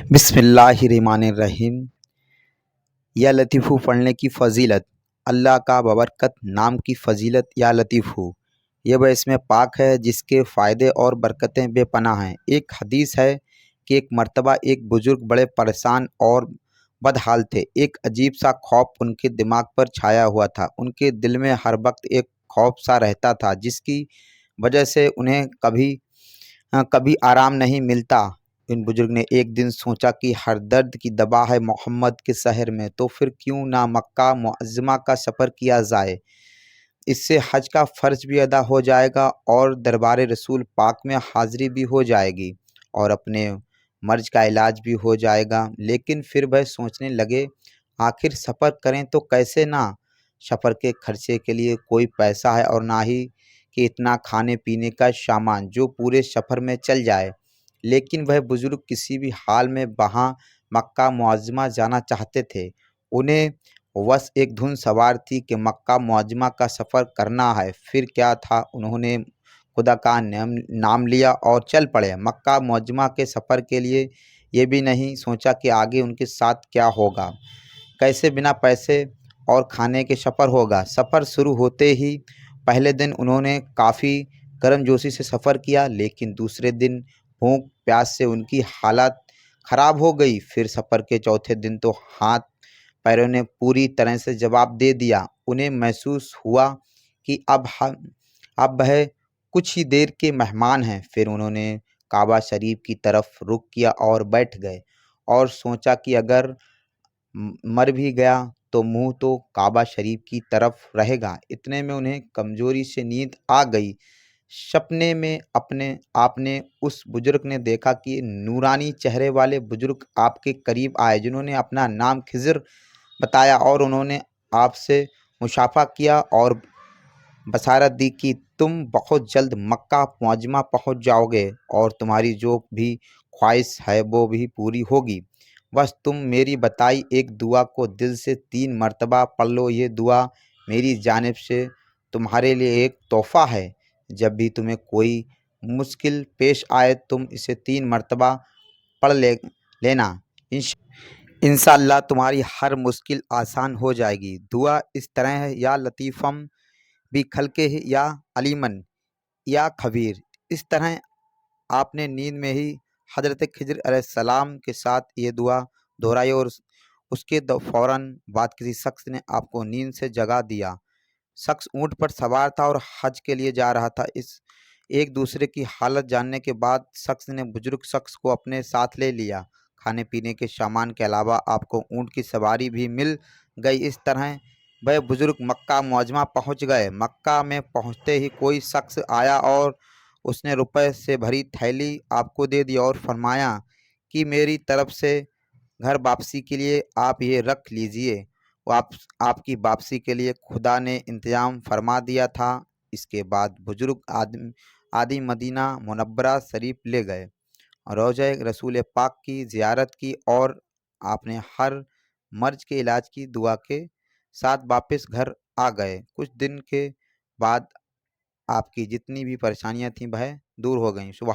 बिस्मिल्लाहिर्रहमानिर्रहीम। या लतीफ़ू पढ़ने की फ़जीलत। अल्लाह का बबरकत नाम की फ़जीलत या लतीफ़ू, ये वह इसमें पाक है जिसके फ़ायदे और बरकतें बेपनाह हैं। एक हदीस है कि एक मर्तबा एक बुज़ुर्ग बड़े परेशान और बदहाल थे। एक अजीब सा खौफ उनके दिमाग पर छाया हुआ था। उनके दिल में हर वक्त एक खौफ सा रहता था जिसकी वजह से उन्हें कभी आराम नहीं मिलता। इन बुजुर्ग ने एक दिन सोचा कि हर दर्द की दवा है मोहम्मद के शहर में, तो फिर क्यों ना मक्का मुअज़्ज़मा का सफ़र किया जाए। इससे हज का फ़र्ज भी अदा हो जाएगा और दरबार रसूल पाक में हाज़िरी भी हो जाएगी और अपने मर्ज़ का इलाज भी हो जाएगा। लेकिन फिर वह सोचने लगे, आखिर सफ़र करें तो कैसे ना। सफ़र के खर्चे के लिए कोई पैसा है और ना ही कि इतना खाने पीने का सामान जो पूरे सफ़र में चल जाए। लेकिन वह बुज़ुर्ग किसी भी हाल में वहाँ मक्का मुअज़्ज़मा जाना चाहते थे। उन्हें बस एक धुन सवार थी कि मक्का मुअज़्ज़मा का सफ़र करना है। फिर क्या था, उन्होंने खुदा का नाम लिया और चल पड़े मक्का मुअज़्ज़मा के सफ़र के लिए। ये भी नहीं सोचा कि आगे उनके साथ क्या होगा, कैसे बिना पैसे और खाने के सफ़र होगा। सफ़र शुरू होते ही पहले दिन उन्होंने काफ़ी गर्मजोशी से सफ़र किया, लेकिन दूसरे दिन भूख प्यास से उनकी हालत ख़राब हो गई। फिर सफ़र के चौथे दिन तो हाथ पैरों ने पूरी तरह से जवाब दे दिया। उन्हें महसूस हुआ कि अब वह कुछ ही देर के मेहमान हैं। फिर उन्होंने काबा शरीफ की तरफ रुख किया और बैठ गए और सोचा कि अगर मर भी गया तो मुंह तो काबा शरीफ की तरफ रहेगा। इतने में उन्हें कमज़ोरी से नींद आ गई। सपने में अपने आपने उस बुजुर्ग ने देखा कि नूरानी चेहरे वाले बुजुर्ग आपके करीब आए, जिन्होंने अपना नाम खिज़र बताया और उन्होंने आपसे मुशाफ़ा किया और बशारत दी कि तुम बहुत जल्द मक्का मुअज़्ज़मा पहुँच जाओगे और तुम्हारी जो भी ख्वाहिश है वो भी पूरी होगी। बस तुम मेरी बताई एक दुआ को दिल से 3 मरतबा पढ़ लो। ये दुआ मेरी जानिब से तुम्हारे लिए एक तोहफ़ा है। जब भी तुम्हें कोई मुश्किल पेश आए तुम इसे 3 मरतबा पढ़ लेना। इंशाअल्लाह तुम्हारी हर मुश्किल आसान हो जाएगी। दुआ इस तरह है, या लतीफ़म भी खलके ही या अलीमन या खबीर। इस तरह आपने नींद में ही हज़रत खिज़र अलैहिस्सलाम के साथ ये दुआ दोहराई और उसके फ़ौरन बाद किसी शख्स ने आपको नींद से जगा दिया। शख्स ऊँट पर सवार था और हज के लिए जा रहा था। इस एक दूसरे की हालत जानने के बाद शख्स ने बुजुर्ग शख्स को अपने साथ ले लिया। खाने पीने के सामान के अलावा आपको ऊँट की सवारी भी मिल गई। इस तरह वह बुजुर्ग मक्का मुअज़्ज़मा पहुँच गए। मक्का में पहुँचते ही कोई शख्स आया और उसने रुपए से भरी थैली आपको दे दी और फरमाया कि मेरी तरफ से घर वापसी के लिए आप ये रख लीजिए। वो आपकी वापसी के लिए खुदा ने इंतज़ाम फरमा दिया था। इसके बाद बुजुर्ग आदि मदीना मुनव्वरा शरीफ ले गए और रोज़ा रसूल पाक की ज़ियारत की और आपने हर मर्ज के इलाज की दुआ के साथ वापस घर आ गए। कुछ दिन के बाद आपकी जितनी भी परेशानियां थीं वह दूर हो गईं। सुबहान